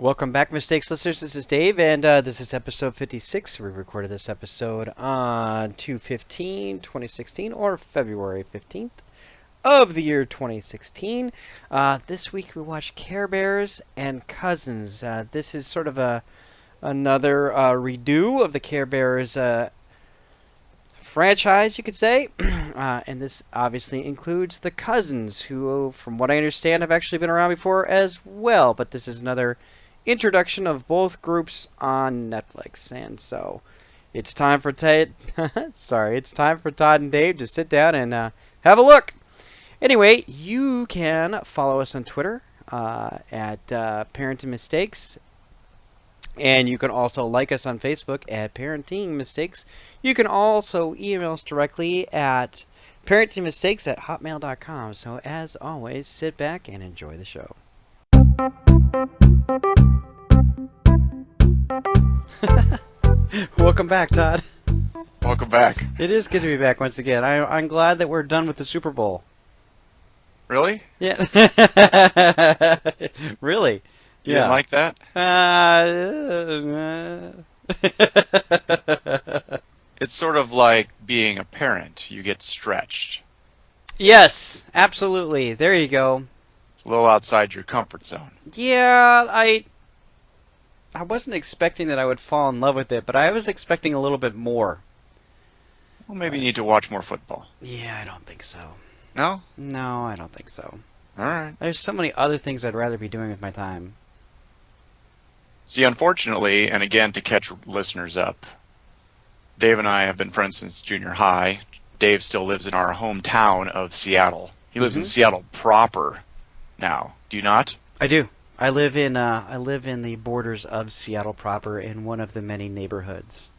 Welcome back, Mistakes listeners. This is Dave, and this is episode 56. We recorded this episode on 2/15/2016, or February 15th of the year 2016. This week we watched Care Bears and Cousins. This is sort of another redo of the Care Bears franchise, you could say. And this obviously includes the Cousins, who, from what I understand, have actually been around before as well. But this is another introduction of both groups on Netflix. And so it's time for it's time for Todd and Dave to sit down and have a look. Anyway, you can follow us on Twitter at Parenting Mistakes. And you can also like us on Facebook at Parenting Mistakes. You can also email us directly at parentingmistakes@hotmail.com. So as always, sit back and enjoy the show. Welcome back, Todd. Welcome back. It is good to be back once again. I'm glad that we're done with the Super Bowl. Really? Yeah. Really? You didn't like that? It's sort of like being a parent. You get stretched. Yes, absolutely. There you go. It's a little outside your comfort zone. Yeah, I wasn't expecting that I would fall in love with it, but I was expecting a little bit more. Well, maybe you need to watch more football. Yeah, I don't think so. No? No, I don't think so. All right. There's so many other things I'd rather be doing with my time. See, unfortunately, and again to catch listeners up, Dave and I have been friends since junior high. Dave still lives in our hometown of Seattle. He lives in Seattle proper now. Do you not? I do. I live in the borders of Seattle proper in one of the many neighborhoods.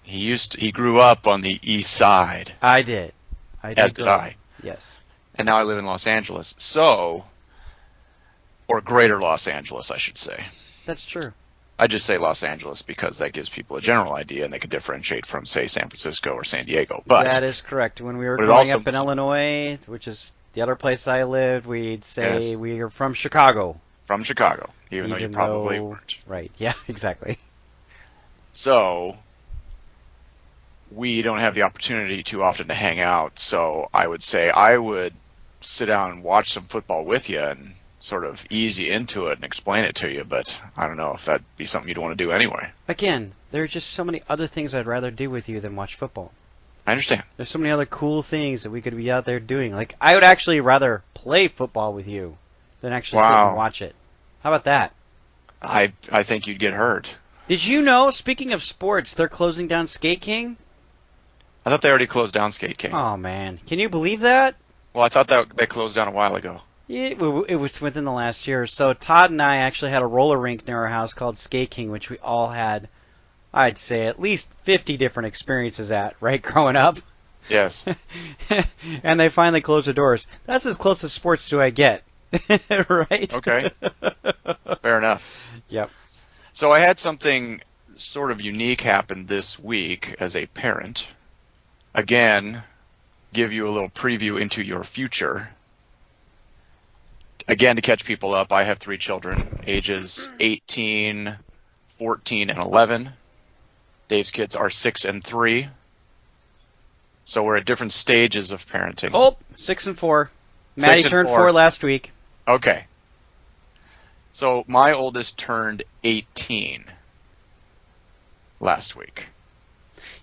He grew up on the east side. I did. As did I. Yes. And now I live in Los Angeles. So, or greater Los Angeles, I should say. That's true. I just say Los Angeles because that gives people a general idea and they can differentiate from, say, San Francisco or San Diego. But that is correct. When we were growing up in Illinois, which is the other place I lived, we'd say we are from Chicago. From Chicago, even though you probably weren't. Right, yeah, exactly. So, we don't have the opportunity too often to hang out, so I would say I would sit down and watch some football with you and sort of ease you into it and explain it to you, but I don't know if that'd be something you'd want to do anyway. Again, there are just so many other things I'd rather do with you than watch football. I understand. There's so many other cool things that we could be out there doing. Like, I would actually rather play football with you than actually sit and watch it. How about that? I think you'd get hurt. Did you know, speaking of sports, they're closing down Skate King? I thought they already closed down Skate King. Oh, man. Can you believe that? Well, I thought that they closed down a while ago. It was within the last year. So Todd and I actually had a roller rink near our house called Skate King, which we all had, I'd say, at least 50 different experiences at, right, growing up? Yes. And they finally closed the doors. That's as close as sports do I get. Right? Okay. Fair enough. Yep. So I had something sort of unique happen this week as a parent. Again, give you a little preview into your future. Again, to catch people up, I have 3 children, ages 18, 14, and 11. Dave's kids are 6 and 3. So we're at different stages of parenting. Oh, 6 and 4. Maddie turned 4 last week. Okay. So my oldest turned 18 last week.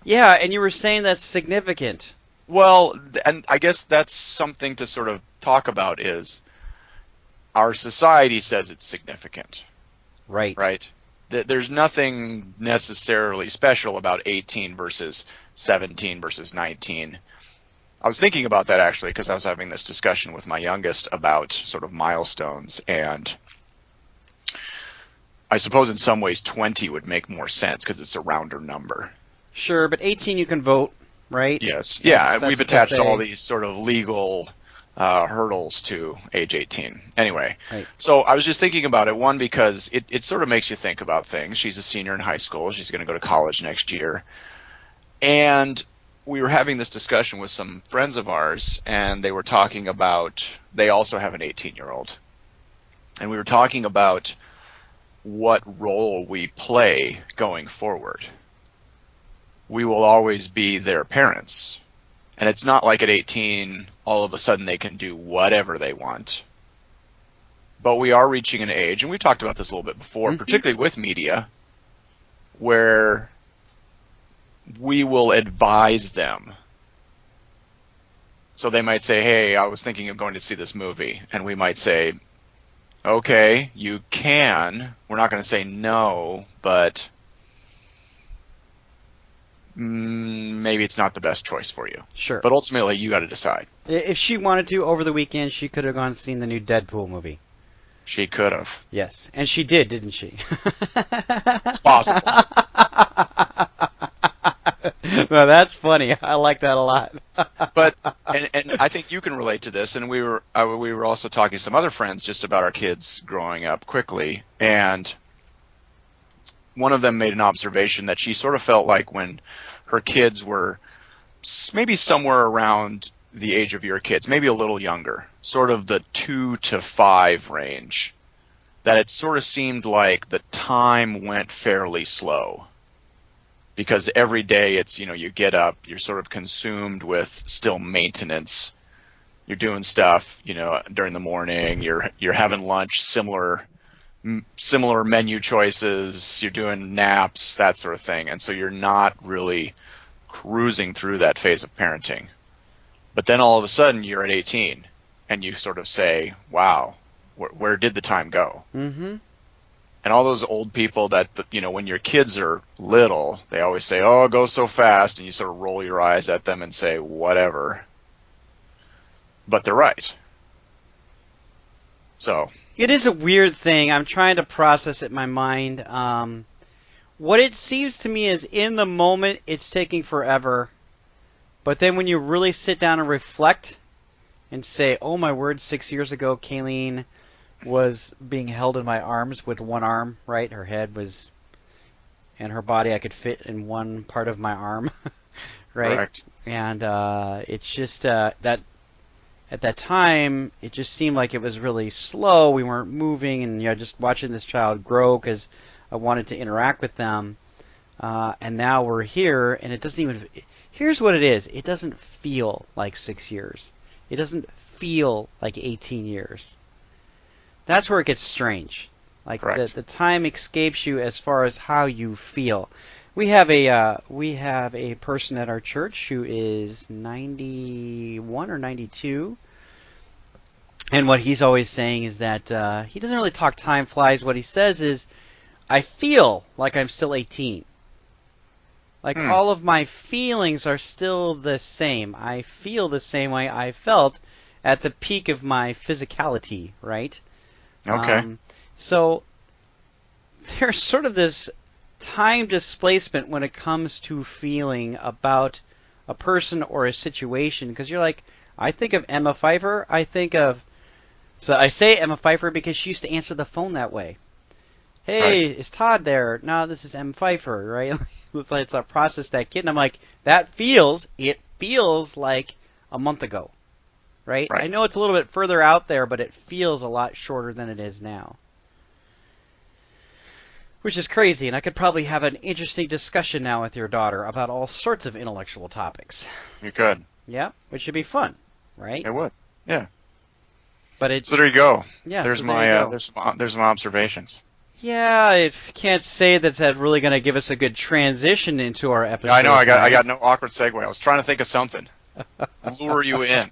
Yeah, and you were saying that's significant. Well, and I guess that's something to sort of talk about is our society says it's significant. Right. Right? There's nothing necessarily special about 18 versus 17 versus 19. I was thinking about that actually because I was having this discussion with my youngest about sort of milestones, and I suppose in some ways 20 would make more sense because it's a rounder number. Sure, but 18 you can vote, right? Yes. Yeah, that's we've attached all these sort of legal hurdles to age 18. Anyway, right. So I was just thinking about it, one, because it sort of makes you think about things. She's a senior in high school. She's going to go to college next year. And we were having this discussion with some friends of ours, and they were talking about, they also have an 18-year-old. And we were talking about what role we play going forward. We will always be their parents. And it's not like at 18, all of a sudden they can do whatever they want. But we are reaching an age, and we've talked about this a little bit before, particularly with media, where we will advise them. So they might say, hey, I was thinking of going to see this movie. And we might say, okay, you can. We're not going to say no, but maybe it's not the best choice for you. Sure. But ultimately, you got to decide. If she wanted to, over the weekend, she could have gone and seen the new Deadpool movie. She could have. Yes. And she did, didn't she? It's possible. Well, that's funny. I like that a lot. But and I think you can relate to this. And we were also talking to some other friends just about our kids growing up quickly, and one of them made an observation that she sort of felt like when her kids were maybe somewhere around the age of your kids, maybe a little younger, sort of the 2 to 5 range, that it sort of seemed like the time went fairly slow. Because every day it's, you get up, you're sort of consumed with still maintenance. You're doing stuff, during the morning, you're having lunch, similar menu choices, you're doing naps, that sort of thing. And so you're not really cruising through that phase of parenting. But then all of a sudden you're at 18 and you sort of say, wow, where did the time go? Mm-hmm. And all those old people that, when your kids are little, they always say, oh, it goes so fast. And you sort of roll your eyes at them and say, whatever. But they're right. So. It is a weird thing. I'm trying to process it in my mind. What it seems to me is in the moment, it's taking forever. But then when you really sit down and reflect and say, oh, my word, 6 years ago, Kayleen was being held in my arms with one arm, right? Her head was, and her body I could fit in one part of my arm, right? Correct. And it's just that at that time, it just seemed like it was really slow. We weren't moving, and just watching this child grow because I wanted to interact with them. And now we're here, and it doesn't even. Here's what it is. It doesn't feel like 6 years. It doesn't feel like 18 years. That's where it gets strange. Like the time escapes you as far as how you feel. We have a person at our church who is 91 or 92, and what he's always saying is that he doesn't really talk time flies. What he says is, I feel like I'm still 18. Like all of my feelings are still the same. I feel the same way I felt at the peak of my physicality, right? Okay. So there's sort of this time displacement when it comes to feeling about a person or a situation, because you're like, I think of Emma Pfeiffer. So I say Emma Pfeiffer because she used to answer the phone that way. Hey, right. Is Todd there? No, this is Emma Pfeiffer, right? It's like I process that kid, and I'm like, it feels like a month ago. Right? I know it's a little bit further out there, but it feels a lot shorter than it is now. Which is crazy, and I could probably have an interesting discussion now with your daughter about all sorts of intellectual topics. You could. Yeah, which should be fun, right? It would, yeah. But so there you go. Yeah, there's there's my observations. Yeah, I can't say that's really going to give us a good transition into our episode. Yeah, I know. I got no awkward segue. I was trying to think of something. Lure you in.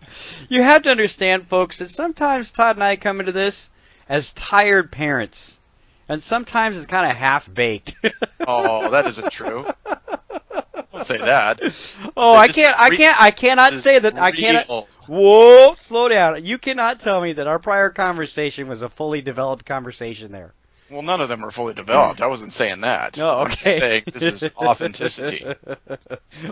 You have to understand, folks, that sometimes Todd and I come into this as tired parents, and sometimes it's kind of half-baked. Oh, that isn't true. Don't say that. Oh, I cannot say that. I cannot. Whoa, slow down. You cannot tell me that our prior conversation was a fully developed conversation there. Well, none of them are fully developed. I wasn't saying that. Oh, okay. I'm saying this is authenticity.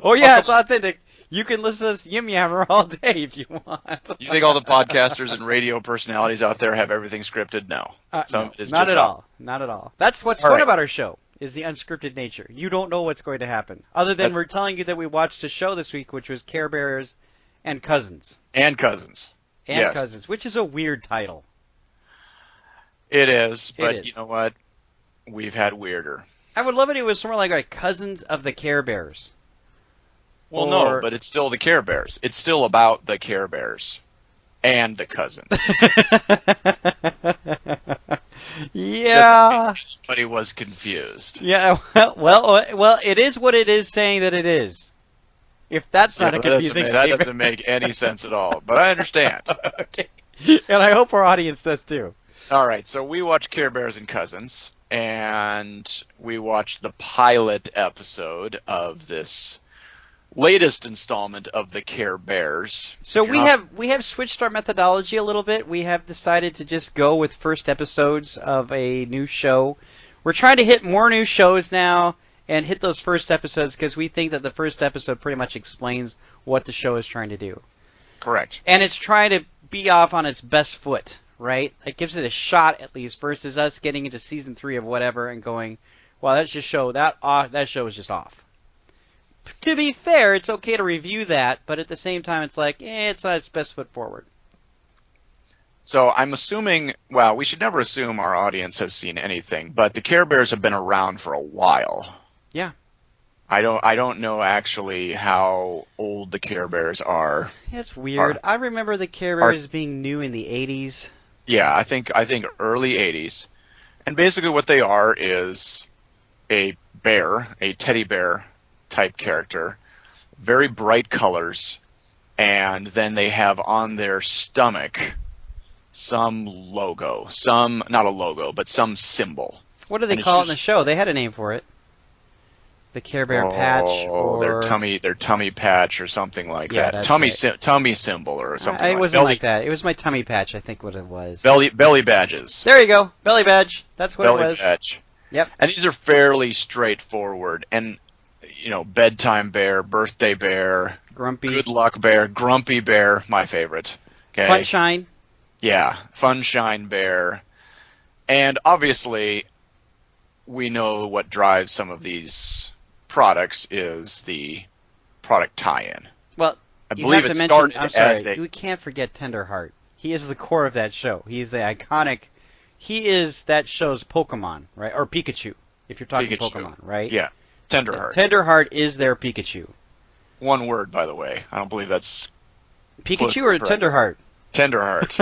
Oh, yeah, it's authentic. You can listen to us Yim Yammer all day if you want. You think all the podcasters and radio personalities out there have everything scripted? No. Some of it is not at all. Not at all. That's what's fun about our show, is the unscripted nature. You don't know what's going to happen. Other than we're telling you that we watched a show this week, which was Care Bears and Cousins. And Cousins. And yes. Cousins, which is a weird title. It is, but you know what? we've had weirder. I would love it if it was somewhere like Cousins of the Care Bears. Well, no, but it's still the Care Bears. It's still about the Care Bears and the cousins. Yeah. But he was confused. Yeah. Well, it is what it is saying that it is. If that's not a confusing that statement. doesn't make any sense at all. But I understand. Okay. And I hope our audience does too. All right, so we watched Care Bears and Cousins, and we watched the pilot episode of this latest installment of the Care Bears. So we have switched our methodology a little bit. We have decided to just go with first episodes of a new show. We're trying to hit more new shows now and hit those first episodes because we think that the first episode pretty much explains what the show is trying to do. Correct. And it's trying to be off on its best foot, right? It gives it a shot at least versus us getting into season 3 of whatever and going, well, that show is just off. To be fair, it's okay to review that, but at the same time, it's like, it's not its best foot forward. So I'm assuming, well, we should never assume our audience has seen anything, but the Care Bears have been around for a while. Yeah. I don't know actually how old the Care Bears are. It's weird. I remember the Care Bears being new in the 80s. Yeah, I think early 80s. And basically what they are is a bear, a teddy bear type character, very bright colors, and then they have on their stomach some logo, not a logo, but some symbol. What do they call it in the show? They had a name for it. The Care Bear patch, or their tummy patch, or something like that. That's tummy symbol, or something. It wasn't like that. It was my tummy patch, I think, what it was. Belly badges. There you go, belly badge. That's what it was. Belly badge. Yep. And these are fairly straightforward. And bedtime bear, birthday bear, grumpy, good luck bear, grumpy bear, my favorite. Okay. Funshine. Yeah, Funshine bear. And obviously, we know what drives some of these products is the product tie-in. Well, I believe it started as you can't forget Tenderheart. He is the core of that show. He is the iconic. He is that show's Pokemon, right? Or Pikachu, if you're talking Pokemon, right? Yeah, Tenderheart. Tenderheart is their Pikachu. One word, by the way. I don't believe that's Pikachu or Tenderheart. Tenderheart.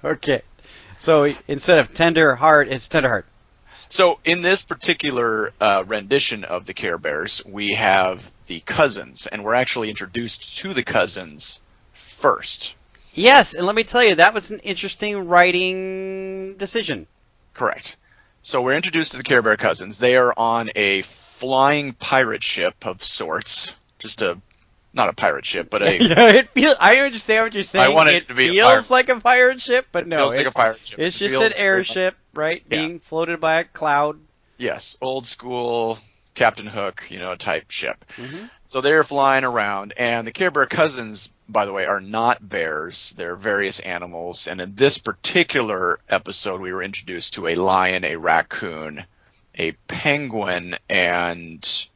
Okay, so instead of Tenderheart, it's Tenderheart. So in this particular rendition of the Care Bears, we have the cousins, and we're actually introduced to the cousins first. Yes, and let me tell you, that was an interesting writing decision. Correct. So we're introduced to the Care Bear cousins. They are on a flying pirate ship of sorts. Not a pirate ship, but I understand what you're saying. I want it to be feels like a pirate ship, but no. It feels like a pirate ship. It's just an airship, right? Yeah. Being floated by a cloud. Yes, old school Captain Hook, type ship. Mm-hmm. So they're flying around, and the Care Bear cousins, by the way, are not bears. They're various animals, and in this particular episode, we were introduced to a lion, a raccoon, a penguin, and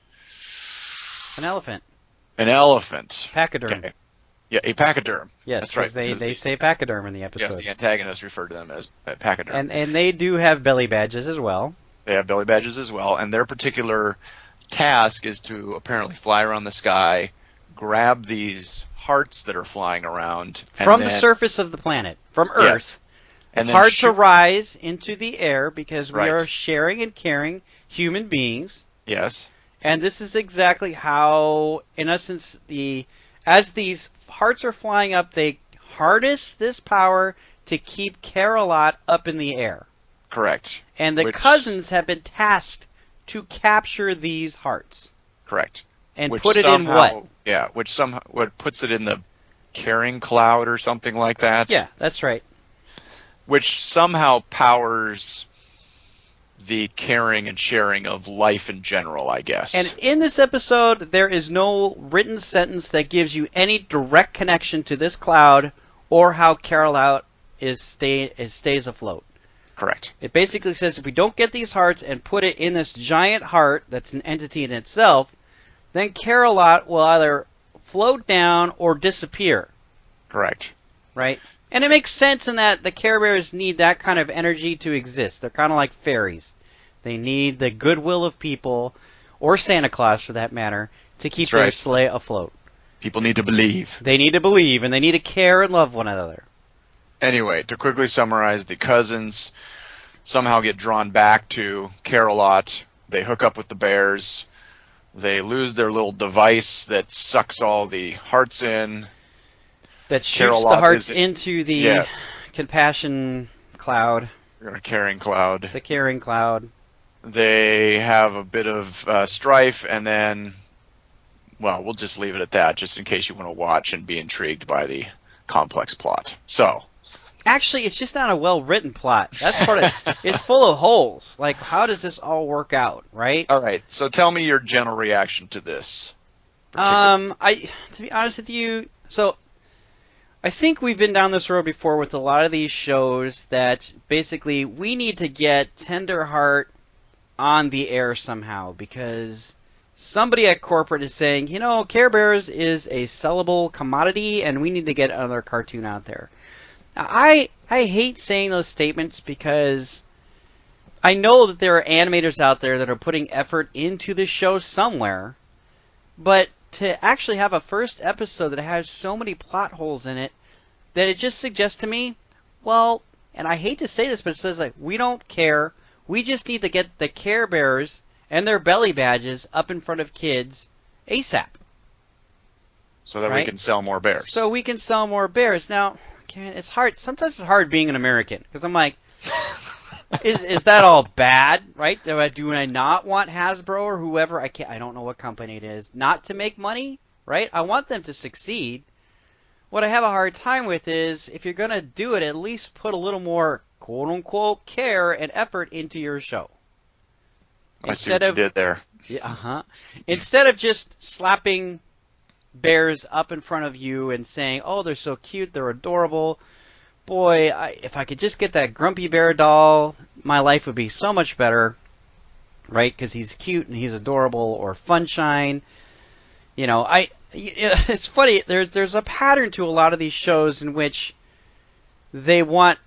an elephant. An elephant. Pachyderm. Okay. Yeah, a pachyderm. Yes, that's right. They say pachyderm in the episode. Yes, the antagonist referred to them as pachyderm. And they do have belly badges as well. They have belly badges as well, and their particular task is to apparently fly around the sky, grab these hearts that are flying around. From the surface of the planet, from Earth. Yes. And then hearts arise into the air because we are sharing and caring human beings. Yes. And this is exactly how, in essence, as these hearts are flying up, they harness this power to keep Care-a-Lot up in the air. Correct. And the cousins have been tasked to capture these hearts. Correct. And put it in what? Yeah, what puts it in the carrying cloud or something like that. Yeah, that's right. Which somehow powers the caring and sharing of life in general, I guess. And in this episode, there is no written sentence that gives you any direct connection to this cloud or how Care-a-Lot stays afloat. Correct. It basically says if we don't get these hearts and put it in this giant heart that's an entity in itself, then Care-a-Lot will either float down or disappear. Correct. Right? And it makes sense in that the Care Bears need that kind of energy to exist. They're kind of like fairies. They need the goodwill of people, or Santa Claus for that matter, to keep their sleigh afloat. People need to believe. They need to believe, and they need to care and love one another. Anyway, to quickly summarize, the cousins somehow get drawn back to Care-a-Lot. They hook up with the bears. They lose their little device that sucks all the hearts in. That shoots the hearts into the compassion cloud. Or caring cloud. The caring cloud. They have a bit of strife, and then, well, we'll just leave it at that, just in case you want to watch and be intrigued by the complex plot. So, actually, it's just not a well-written plot. That's part of it's full of holes. Like, how does this all work out, right? All right. So, tell me your general reaction to this. To be honest with you, so I think we've been down this road before with a lot of these shows that basically we need to get Tenderheart on the air somehow because somebody at corporate is saying, you know, Care Bears is a sellable commodity and we need to get another cartoon out there. Now, I hate saying those statements because I know that there are animators out there that are putting effort into this show somewhere, but to actually have a first episode that has so many plot holes in it that it just suggests to me, well, and I hate to say this, but it says like, we don't care. We just need to get the Care Bears and their belly badges up in front of kids ASAP. So that we can sell more bears. So we can sell more bears. Now, it's hard. Sometimes it's hard being an American because I'm like, is that all bad, right? Do I not want Hasbro or whoever? I don't know what company it is. Not to make money, right? I want them to succeed. What I have a hard time with is if you're going to do it, at least put a little more quote-unquote care and effort into your show. I see what you did there. Yeah, Instead of just slapping bears up in front of you and saying, oh, they're so cute, they're adorable. Boy, if I could just get that Grumpy Bear doll, my life would be so much better, right? Because he's cute and he's adorable. Or Funshine. You know, it's funny. There's a pattern to a lot of these shows in which they want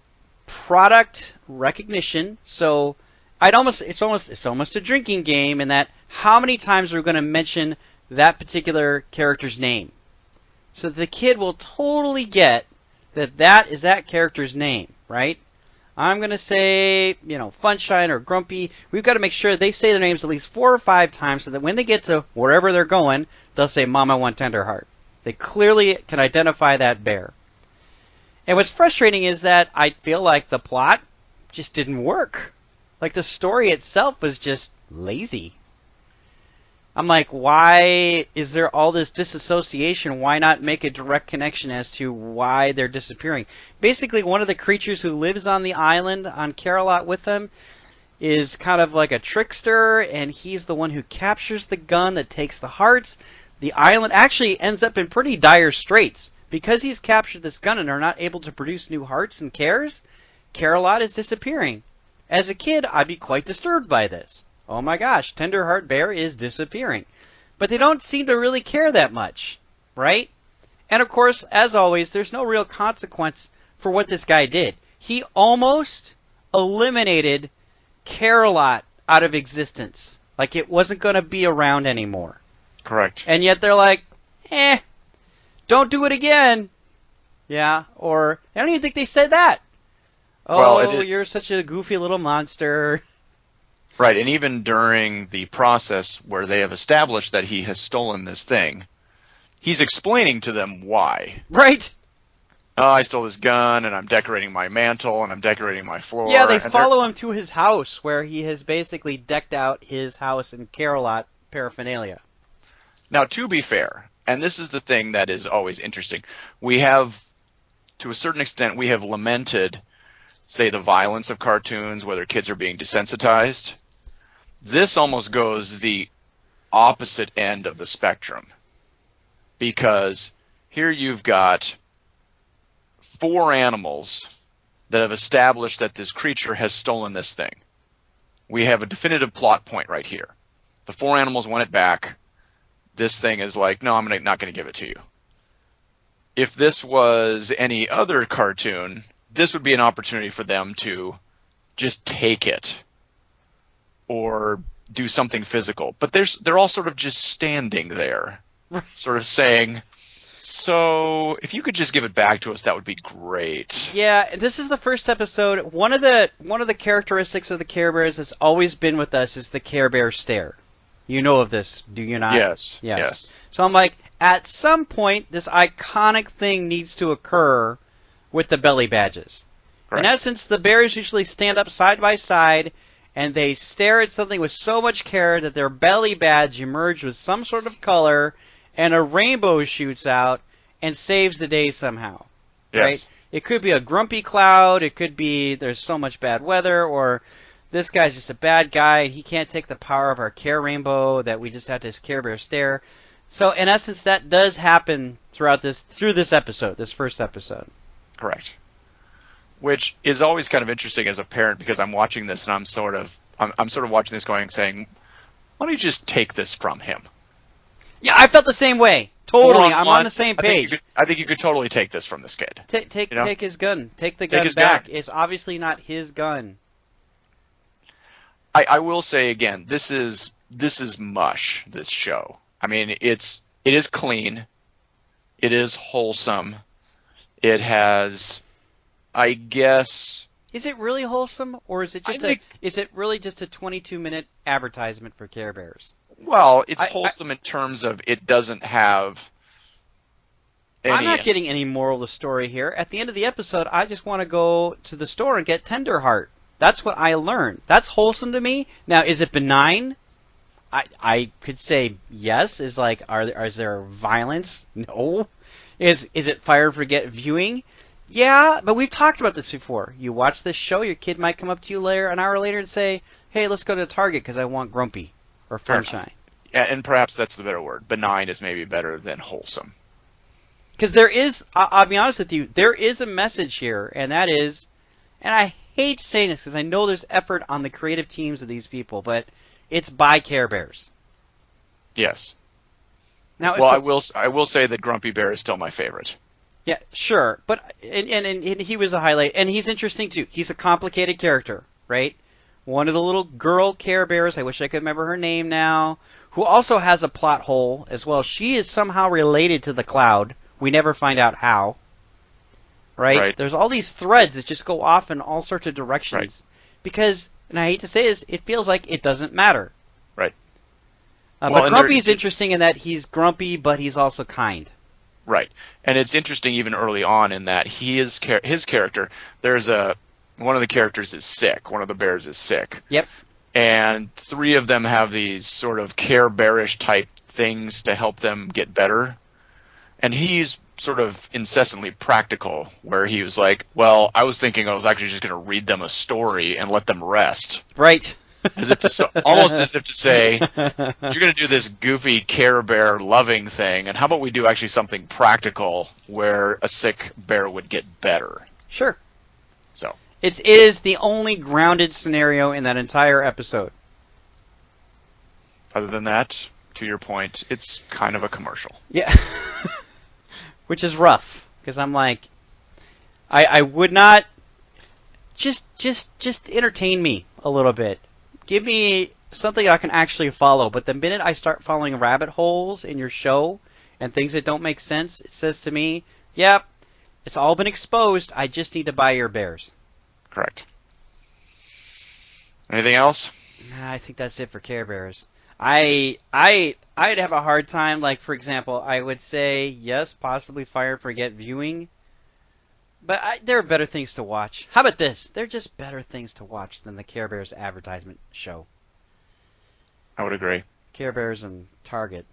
product recognition. So it's almost a drinking game in that how many times are we going to mention that particular character's name, so the kid will totally get that is that character's name, right? I'm going to say, Funshine or Grumpy. We've got to make sure they say their names at least 4 or 5 times so that when they get to wherever they're going, they'll say, Mom, I want Tenderheart. They clearly can identify that bear. And what's frustrating is that I feel like the plot just didn't work. Like the story itself was just lazy. I'm like, why is there all this disassociation? Why not make a direct connection as to why they're disappearing? Basically, one of the creatures who lives on the island on Care-a-Lot with them is kind of like a trickster, and he's the one who captures the gun that takes the hearts. The island actually ends up in pretty dire straits. Because he's captured this gun and are not able to produce new hearts and cares, Care-a-Lot is disappearing. As a kid, I'd be quite disturbed by this. Oh my gosh, Tenderheart Bear is disappearing. But they don't seem to really care that much, right? And of course, as always, there's no real consequence for what this guy did. He almost eliminated Care-a-Lot out of existence. Like it wasn't going to be around anymore. Correct. And yet they're like, don't do it again. Yeah, or I don't even think they said that. Oh, well, you're such a goofy little monster. Right, and even during the process where they have established that he has stolen this thing, he's explaining to them why. Right. Oh, I stole this gun, and I'm decorating my mantle, and I'm decorating my floor. Yeah, they follow him to his house, where he has basically decked out his house in Care-a-Lot paraphernalia. Now, to be fair, and this is the thing that is always interesting, we have, to a certain extent, we have lamented, say, the violence of cartoons, whether kids are being desensitized. This almost goes the opposite end of the spectrum, because here you've got 4 animals that have established that this creature has stolen this thing. We have a definitive plot point right here. The 4 animals want it back. This thing is like, no, I'm not going to give it to you. if this was any other cartoon, this would be an opportunity for them to just take it or do something physical. But they're all sort of just standing there, sort of saying, so if you could just give it back to us, that would be great. Yeah, this is the first episode. One of the characteristics of the Care Bears that's always been with us is the Care Bear stare. You know of this, do you not? Yes. So I'm like, at some point, this iconic thing needs to occur with the belly badges. Correct. In essence, the bears usually stand up side by side, and they stare at something with so much care that their belly badge emerges with some sort of color, and a rainbow shoots out and saves the day somehow. Yes. Right? It could be a grumpy cloud, it could be there's so much bad weather, or this guy's just a bad guy and he can't take the power of our care rainbow that we just have to Care Bear stare. So in essence, that does happen through this episode, this first episode. Correct. Which is always kind of interesting as a parent, because I'm watching this and I'm sort of watching this going, saying, why don't you just take this from him? Yeah, I felt the same way. Totally, I'm on the same page. I think you could totally take this from this kid. Take his gun. Take the gun back. It's obviously not his gun. I will say again, this is mush, this show. I mean, it is clean. It is wholesome. It has, I guess... Is it really wholesome, or is it really just a 22-minute advertisement for Care Bears? Well, it's wholesome in terms of it doesn't have any... I'm not getting any moral of the story here. At the end of the episode, I just want to go to the store and get Tenderheart. That's what I learned. That's wholesome to me. Now, is it benign? I could say yes. Is there violence? No. Is it fire and forget viewing? Yeah, but we've talked about this before. You watch this show, your kid might come up to you an hour later and say, hey, let's go to Target because I want Grumpy or Funshine. Yeah, and perhaps that's the better word. Benign is maybe better than wholesome. Because there is, I'll be honest with you, there is a message here, and that is, and I hate saying this because I know there's effort on the creative teams of these people, but it's by Care Bears. Yes. Now, well, I will say that Grumpy Bear is still my favorite. Yeah, sure, but and he was a highlight, and he's interesting too. He's a complicated character, right? One of the little girl Care Bears, I wish I could remember her name now, who also has a plot hole as well. She is somehow related to the Cloud. We never find out how. Right? There's all these threads that just go off in all sorts of directions. Right. Because, and I hate to say this, it feels like it doesn't matter. Right. But Grumpy's interesting in that he's grumpy, but he's also kind. Right. And it's interesting even early on in that his character, one of the characters is sick. One of the bears is sick. Yep. And three of them have these sort of Care Bearish type things to help them get better. And he's sort of incessantly practical, where he was like, well, I was thinking I was actually just going to read them a story and let them rest. Right. Almost as if to say, you're going to do this goofy Care Bear loving thing, and how about we do actually something practical where a sick bear would get better? Sure. So it is the only grounded scenario in that entire episode. Other than that, to your point, it's kind of a commercial. Yeah. Which is rough, because I'm like, I would not just entertain me a little bit. Give me something I can actually follow. But the minute I start following rabbit holes in your show and things that don't make sense, it says to me, yep, it's all been exposed. I just need to buy your bears. Correct. Anything else? I think that's it for Care Bears. I'd have a hard time, like, for example, I would say, yes, possibly Fire and Forget viewing. But there are better things to watch. How about this? There are just better things to watch than the Care Bears advertisement show. I would agree. Care Bears and Target.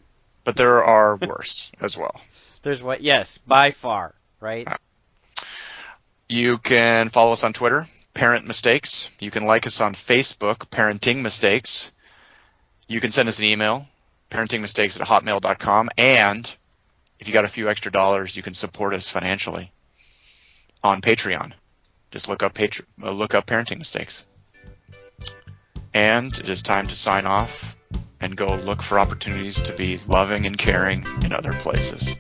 But there are worse as well. There's what? Yes, by far, right? You can follow us on Twitter, Parent Mistakes. You can like us on Facebook, Parenting Mistakes. You can send us an email, parentingmistakes@hotmail.com. And if you got a few extra dollars, you can support us financially on Patreon. Just look up Parenting Mistakes. And it is time to sign off and go look for opportunities to be loving and caring in other places.